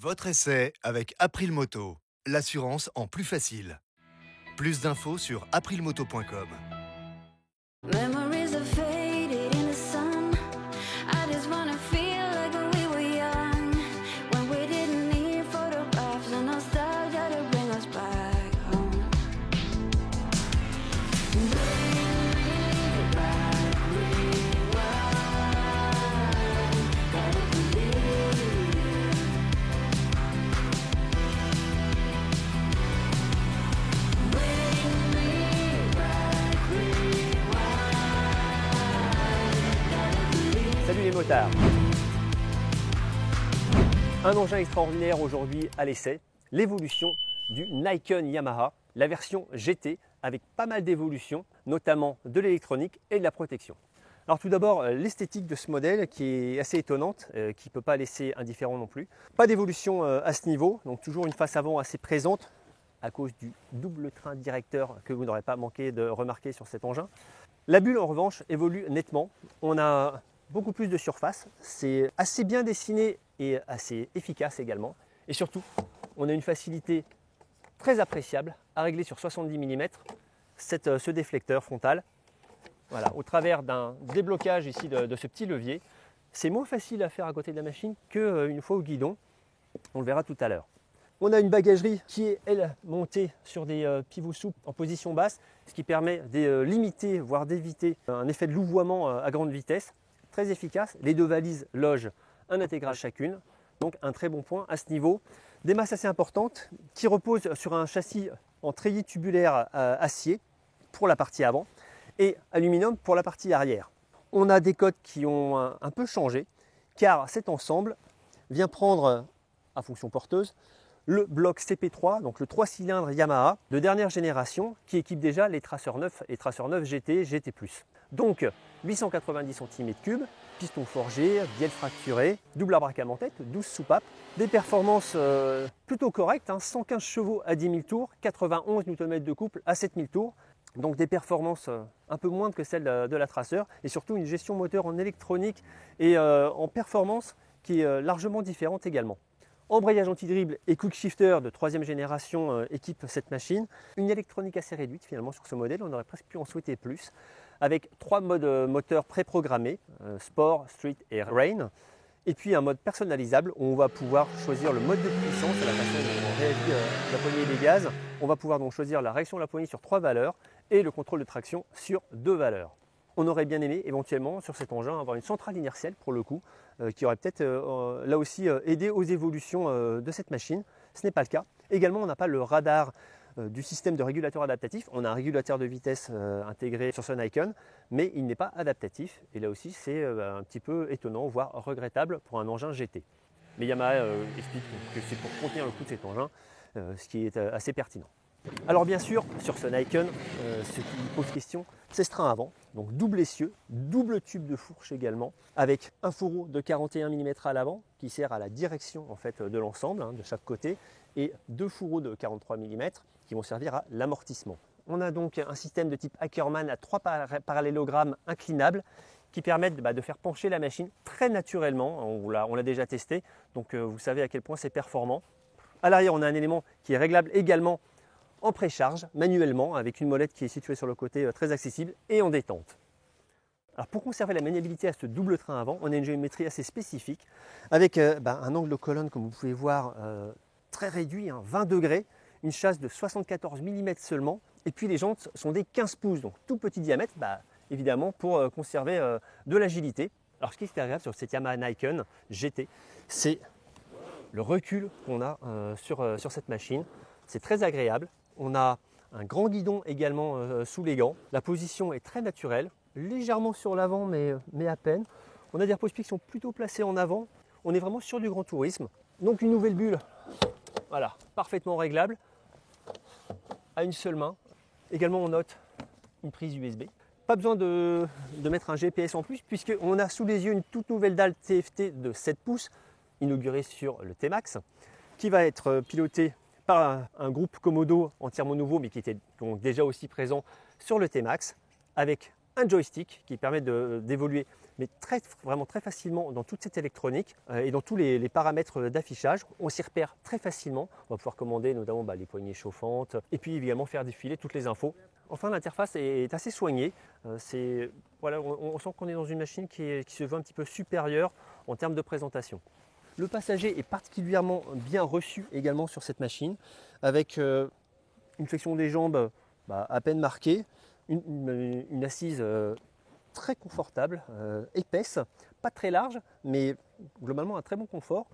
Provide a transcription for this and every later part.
Votre essai avec April Moto, l'assurance en plus facile. Plus d'infos sur aprilmoto.com. Memories are faded in the sun. I just wanna feel like when we were young, when we didn't need photographs and nostalgia to bring us back home. Bring me back, rewind. Gotta believe you. Bring me back, rewind. Salut les motards! Un engin extraordinaire aujourd'hui à l'essai, l'évolution du Nikon Yamaha, la version GT avec pas mal d'évolutions, notamment de l'électronique et de la protection. Alors tout d'abord, l'esthétique de ce modèle qui est assez étonnante, qui ne peut pas laisser indifférent non plus. Pas d'évolution à ce niveau, donc toujours une face avant assez présente à cause du double train directeur que vous n'aurez pas manqué de remarquer sur cet engin. La bulle en revanche évolue nettement, on a beaucoup plus de surface, c'est assez bien dessiné et assez efficace également. Et surtout, on a une facilité très appréciable à régler sur 70 mm ce déflecteur frontal. Voilà, au travers d'un déblocage ici de ce petit levier. C'est moins facile à faire à côté de la machine qu'une fois au guidon, on le verra tout à l'heure. On a une bagagerie qui est, elle, montée sur des pivots souples en position basse, ce qui permet de limiter, voire d'éviter un effet de louvoiement à grande vitesse. Très efficace. Les deux valises logent un intégral chacune, donc un très bon point à ce niveau. Des masses assez importantes qui reposent sur un châssis en treillis tubulaire acier pour la partie avant et aluminium pour la partie arrière. On a des codes qui ont un peu changé car cet ensemble vient prendre à fonction porteuse le bloc CP3, donc le 3 cylindres Yamaha de dernière génération qui équipe déjà les traceurs neufs et traceurs neufs GT, GT+. Donc 890 cm3, piston forgé, bielle fracturée, double abracam en tête, 12 soupapes, des performances plutôt correctes, 115 chevaux à 10 000 tours, 91 Nm de couple à 7 000 tours, donc des performances un peu moindres que celles de la Tracer et surtout une gestion moteur en électronique et en performance qui est largement différente également. Embrayage anti-dribble et quick shifter de 3e génération équipe cette machine. Une électronique assez réduite finalement sur ce modèle, on aurait presque pu en souhaiter plus. Avec 3 modes moteurs préprogrammés, Sport, Street et Rain. Et puis un mode personnalisable où on va pouvoir choisir le mode de puissance, la façon dont on réagit la poignée des gaz. On va pouvoir donc choisir la réaction de la poignée sur 3 valeurs et le contrôle de traction sur 2 valeurs. On aurait bien aimé éventuellement sur cet engin avoir une centrale inertielle pour le coup, qui aurait peut-être là aussi aidé aux évolutions de cette machine. Ce n'est pas le cas. Également, on n'a pas le radar du système de régulateur adaptatif. On a un régulateur de vitesse intégré sur ce Nikon, mais il n'est pas adaptatif. Et là aussi, c'est un petit peu étonnant, voire regrettable pour un engin GT. Mais Yamaha explique que c'est pour contenir le coût de cet engin, ce qui est assez pertinent. Alors bien sûr, sur ce Nikon, ce qui pose question, c'est ce train avant. Donc double essieu, double tube de fourche également, avec un fourreau de 41 mm à l'avant qui sert à la direction en fait, de l'ensemble, de chaque côté, et 2 fourreaux de 43 mm qui vont servir à l'amortissement. On a donc un système de type Ackermann à 3 parallélogrammes inclinables qui permettent de faire pencher la machine très naturellement. On l'a déjà testé, donc vous savez à quel point c'est performant. À l'arrière, on a un élément qui est réglable également en précharge, manuellement, avec une molette qui est située sur le côté très accessible et en détente. Alors pour conserver la maniabilité à ce double train avant, on a une géométrie assez spécifique avec un angle de colonne, comme vous pouvez voir, très réduit, 20 degrés, une chasse de 74 mm seulement, et puis les jantes sont des 15 pouces, donc tout petit diamètre, évidemment pour conserver de l'agilité. Alors ce qui est agréable sur cette Yamaha Nikon GT, c'est le recul qu'on a sur cette machine. C'est très agréable. On a un grand guidon également sous les gants. La position est très naturelle, légèrement sur l'avant, mais à peine. On a des repose-pieds qui sont plutôt placés en avant. On est vraiment sur du grand tourisme. Donc une nouvelle bulle, voilà, parfaitement réglable, à une seule main. Également, on note une prise USB. Pas besoin de mettre un GPS en plus, puisqu'on a sous les yeux une toute nouvelle dalle TFT de 7 pouces, inaugurée sur le T-Max, qui va être pilotée par un groupe Komodo entièrement nouveau, mais qui était donc déjà aussi présent sur le T-Max, avec un joystick qui permet d'évoluer mais vraiment très facilement dans toute cette électronique et dans tous les paramètres d'affichage. On s'y repère très facilement. On va pouvoir commander notamment les poignées chauffantes et puis également faire défiler toutes les infos. Enfin, l'interface est assez soignée. Voilà, on sent qu'on est dans une machine qui se veut un petit peu supérieure en termes de présentation. Le passager est particulièrement bien reçu également sur cette machine, avec une flexion des jambes à peine marquée, une assise très confortable, épaisse, pas très large, mais globalement un très bon confort.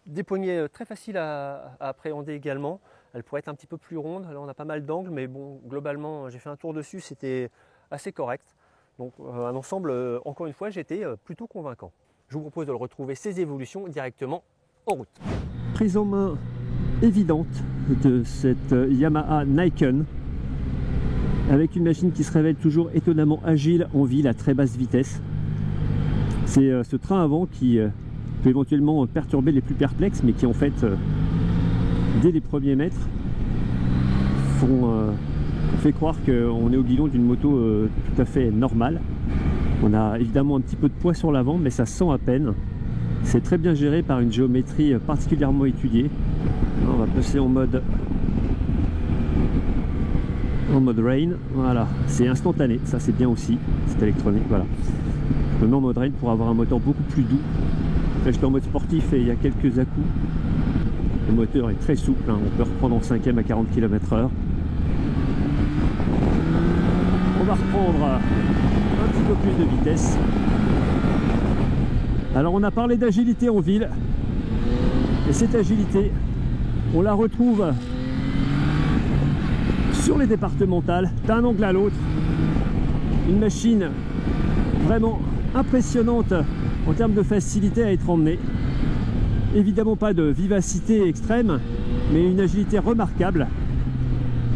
Des poignées très faciles à appréhender également. Elle pourrait être un petit peu plus ronde. Là, on a pas mal d'angles, mais bon, globalement, j'ai fait un tour dessus, c'était assez correct. Donc, un ensemble, encore une fois, j'étais plutôt convaincant. Je vous propose de le retrouver, ces évolutions, directement en route. Prise en main évidente de cette Yamaha Nikon, avec une machine qui se révèle toujours étonnamment agile en ville à très basse vitesse. C'est ce train avant qui peut éventuellement perturber les plus perplexes, mais qui en fait, dès les premiers mètres, fait croire qu'on est au guidon d'une moto tout à fait normale. On a évidemment un petit peu de poids sur l'avant, mais ça sent à peine. C'est très bien géré par une géométrie particulièrement étudiée. On va passer en mode rain. Voilà, c'est instantané, ça c'est bien aussi, c'est électronique. Voilà, je me mets en mode rain pour avoir un moteur beaucoup plus doux. Là, je suis en mode sportif et il y a quelques à-coups. Le moteur est très souple, hein. On peut reprendre en 5e à 40 km/h. On va reprendre un petit peu plus de vitesse. Alors on a parlé d'agilité en ville, et cette agilité, on la retrouve sur les départementales, d'un angle à l'autre. Une machine vraiment impressionnante en termes de facilité à être emmenée. Évidemment pas de vivacité extrême, mais une agilité remarquable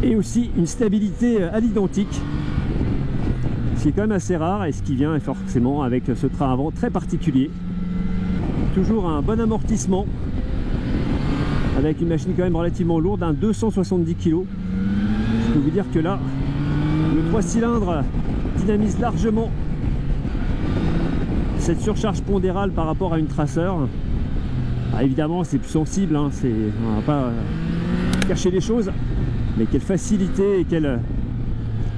et aussi une stabilité à l'identique, ce qui est quand même assez rare et ce qui vient forcément avec ce train avant très particulier. Toujours un bon amortissement avec une machine quand même relativement lourde, 270 kg. Je peux vous dire que là, le 3 cylindres dynamise largement cette surcharge pondérale par rapport à une Tracer. Évidemment, c'est plus sensible, hein, on va pas cacher les choses, mais quelle facilité et quelle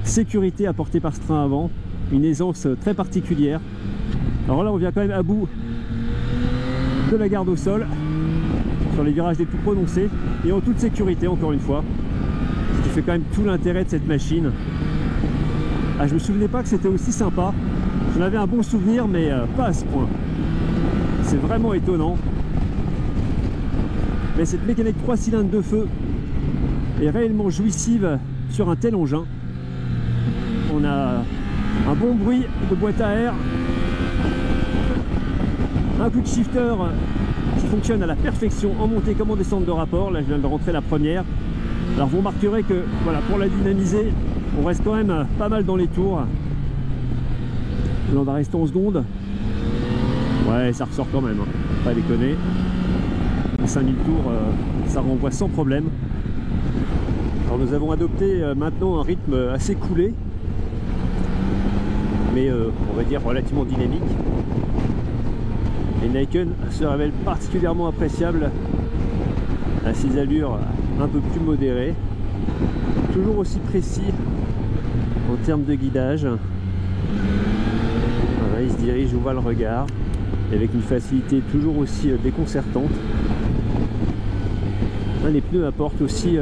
sécurité apportée par ce train avant, une aisance très particulière. Alors là, on vient quand même à bout de la garde au sol, sur les virages les plus prononcés, et en toute sécurité, encore une fois, ce qui fait quand même tout l'intérêt de cette machine. Je me souvenais pas que c'était aussi sympa, j'en avais un bon souvenir, mais pas à ce point. C'est vraiment étonnant. Mais cette mécanique 3 cylindres de feu est réellement jouissive sur un tel engin. On a un bon bruit de boîte à air, un quick shifter qui fonctionne à la perfection en montée comme en descente de rapport. Là, je viens de rentrer la première. Alors vous remarquerez que voilà, pour la dynamiser, on reste quand même pas mal dans les tours. Là, on va rester en seconde. Ouais, ça ressort quand même, hein. Pas déconner. 5000 tours, ça renvoie sans problème. Alors nous avons adopté maintenant un rythme assez coulé, mais on va dire relativement dynamique. Et Nikon se révèle particulièrement appréciable à ses allures un peu plus modérées, toujours aussi précis en termes de guidage. Voilà, il se dirige où va le regard, avec une facilité toujours aussi déconcertante. Les pneus apportent aussi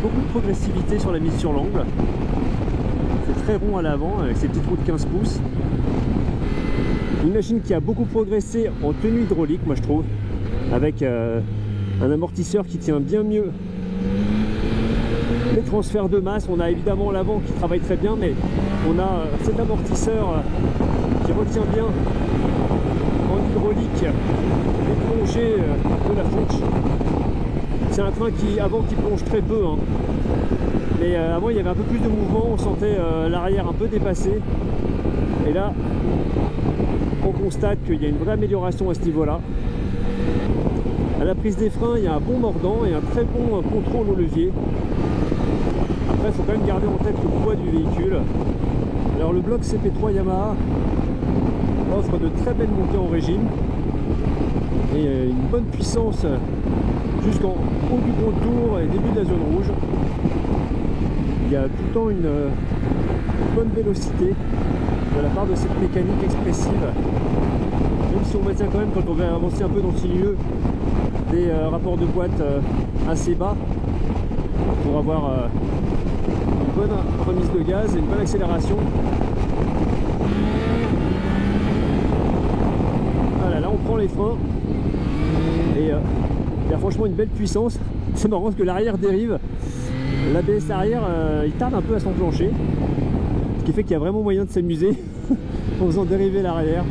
beaucoup de progressivité sur la mise sur l'angle. C'est très rond à l'avant avec ces petites roues de 15 pouces. Une machine qui a beaucoup progressé en tenue hydraulique, moi je trouve, avec un amortisseur qui tient bien mieux les transferts de masse. On a évidemment l'avant qui travaille très bien, mais on a cet amortisseur qui retient bien en hydraulique les plongées de la fourche. C'est un train qui plonge très peu, hein. Mais avant il y avait un peu plus de mouvement, on sentait l'arrière un peu dépassé, et là on constate qu'il y a une vraie amélioration à ce niveau là. À la prise des freins, il y a un bon mordant et un très bon contrôle au levier. Après, il faut quand même garder en tête le poids du véhicule. Alors le bloc CP3 Yamaha offre de très belles montées en régime et une bonne puissance jusqu'en haut du contour et début de la zone rouge. Il y a tout le temps une bonne vélocité de la part de cette mécanique expressive, même si on maintient quand même, quand on va avancer un peu dans ce milieu, des rapports de boîte assez bas pour avoir une bonne remise de gaz et une bonne accélération. Voilà, là on prend les freins et il y a franchement une belle puissance. C'est marrant parce que l'arrière dérive, l'ABS arrière il tarde un peu à s'enclencher, ce qui fait qu'il y a vraiment moyen de s'amuser en faisant dériver l'arrière.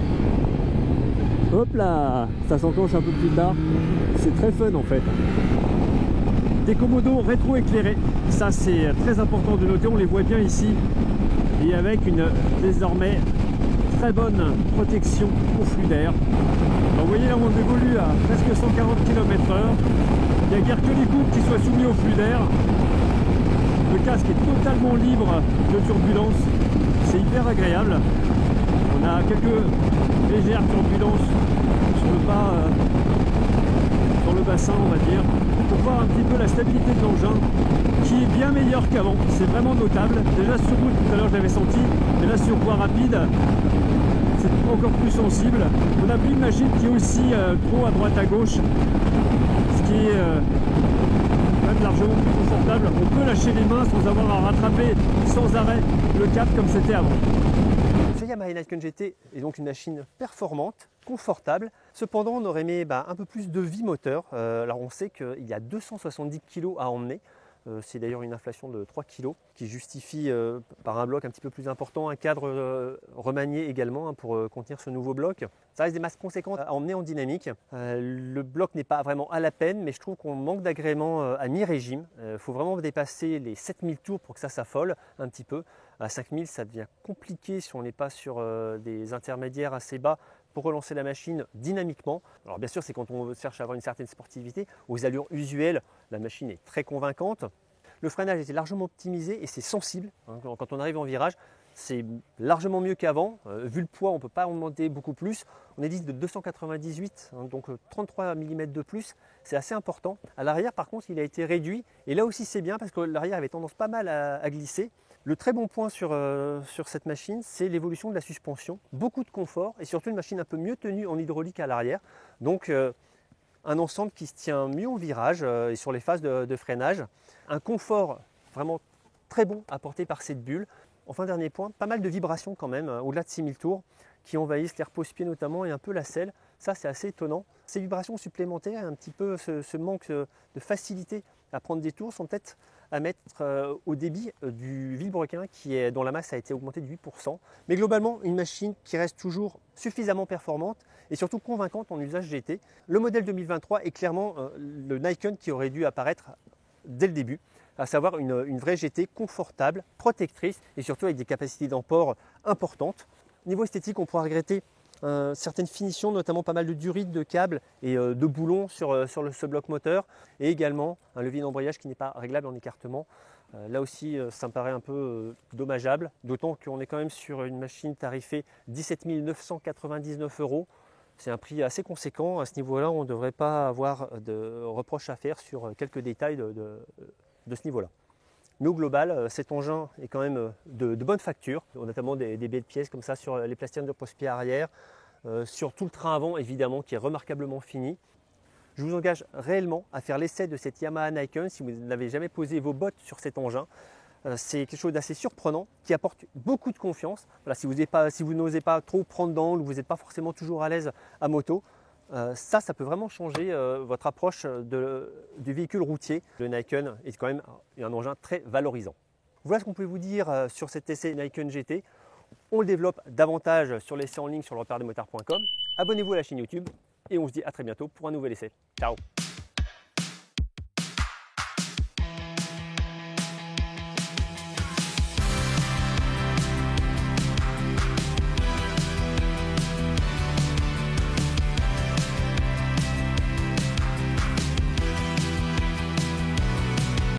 Hop là, ça s'enclenche un peu plus tard, c'est très fun en fait. Des commodos rétro-éclairés, ça c'est très important de noter, on les voit bien ici, et avec une désormais très bonne protection au flux d'air. Vous voyez là on évolue à presque 140 km/h, il n'y a guère que les coudes qui soient soumis au flux d'air. Le casque est totalement libre de turbulence, c'est hyper agréable. On a quelques légères turbulences sur le bas, sur le bassin on va dire, pour voir un petit peu la stabilité de l'engin qui est bien meilleure qu'avant, c'est vraiment notable. Déjà sur route tout à l'heure je l'avais senti, mais là sur voie rapide c'est encore plus sensible. On a plus une machine qui est aussi trop à droite à gauche, ce qui est même largement plus confortable. On peut lâcher les mains sans avoir à rattraper sans arrêt le cap comme c'était avant. Ce Yamaha Nikon GT est donc une machine performante, confortable. Cependant, on aurait aimé un peu plus de vie moteur. Alors on sait qu'il y a 270 kg à emmener. C'est d'ailleurs une inflation de 3 kg qui justifie par un bloc un petit peu plus important, un cadre remanié également pour contenir ce nouveau bloc. Ça reste des masses conséquentes à emmener en dynamique. Le bloc n'est pas vraiment à la peine, mais je trouve qu'on manque d'agrément à mi-régime. Il faut vraiment dépasser les 7000 tours pour que ça s'affole un petit peu. À 5000, ça devient compliqué si on n'est pas sur des intermédiaires assez bas pour relancer la machine dynamiquement. Alors bien sûr, c'est quand on cherche à avoir une certaine sportivité. Aux allures usuelles, la machine est très convaincante. Le freinage était largement optimisé et c'est sensible. Quand on arrive en virage, c'est largement mieux qu'avant. Vu le poids, on ne peut pas en monter beaucoup plus. On est dit de 298, donc 33 mm de plus. C'est assez important. À l'arrière, par contre, il a été réduit. Et là aussi, c'est bien parce que l'arrière avait tendance pas mal à glisser. Le très bon point sur cette machine, c'est l'évolution de la suspension. Beaucoup de confort et surtout une machine un peu mieux tenue en hydraulique à l'arrière. Donc un ensemble qui se tient mieux en virage et sur les phases de freinage. Un confort vraiment très bon apporté par cette bulle. Enfin, dernier point, pas mal de vibrations quand même, au-delà de 6000 tours, qui envahissent les repose-pieds notamment et un peu la selle. Ça, c'est assez étonnant. Ces vibrations supplémentaires, un petit peu ce manque de facilité à prendre des tours sont peut-être à mettre au débit du vilebrequin dont la masse a été augmentée de 8%. Mais globalement, une machine qui reste toujours suffisamment performante et surtout convaincante en usage GT. Le modèle 2023 est clairement le Nikon qui aurait dû apparaître dès le début, à savoir une vraie GT confortable, protectrice et surtout avec des capacités d'emport importantes. Niveau esthétique, on pourra regretter certaines finitions, notamment pas mal de durites de câbles et de boulons sur ce bloc moteur, et également un levier d'embrayage qui n'est pas réglable en écartement. Là aussi, ça me paraît un peu dommageable, d'autant qu'on est quand même sur une machine tarifée 17 999 €. C'est un prix assez conséquent. À ce niveau-là, on ne devrait pas avoir de reproches à faire sur quelques détails de ce niveau-là. Mais au global, cet engin est quand même de bonne facture, notamment des baies de pièces comme ça sur les plastières de repose-pied arrière, sur tout le train avant évidemment qui est remarquablement fini. Je vous engage réellement à faire l'essai de cette Yamaha Nikon si vous n'avez jamais posé vos bottes sur cet engin. C'est quelque chose d'assez surprenant qui apporte beaucoup de confiance. Voilà, si vous n'osez pas trop prendre d'angle ou vous n'êtes pas forcément toujours à l'aise à moto, ça peut vraiment changer votre approche du véhicule routier. Le Nikon est quand même un engin très valorisant. Voilà ce qu'on peut vous dire sur cet essai Nikon GT. On le développe davantage sur l'essai en ligne sur le repairedemotard.com. Abonnez-vous à la chaîne YouTube et on se dit à très bientôt pour un nouvel essai. Ciao!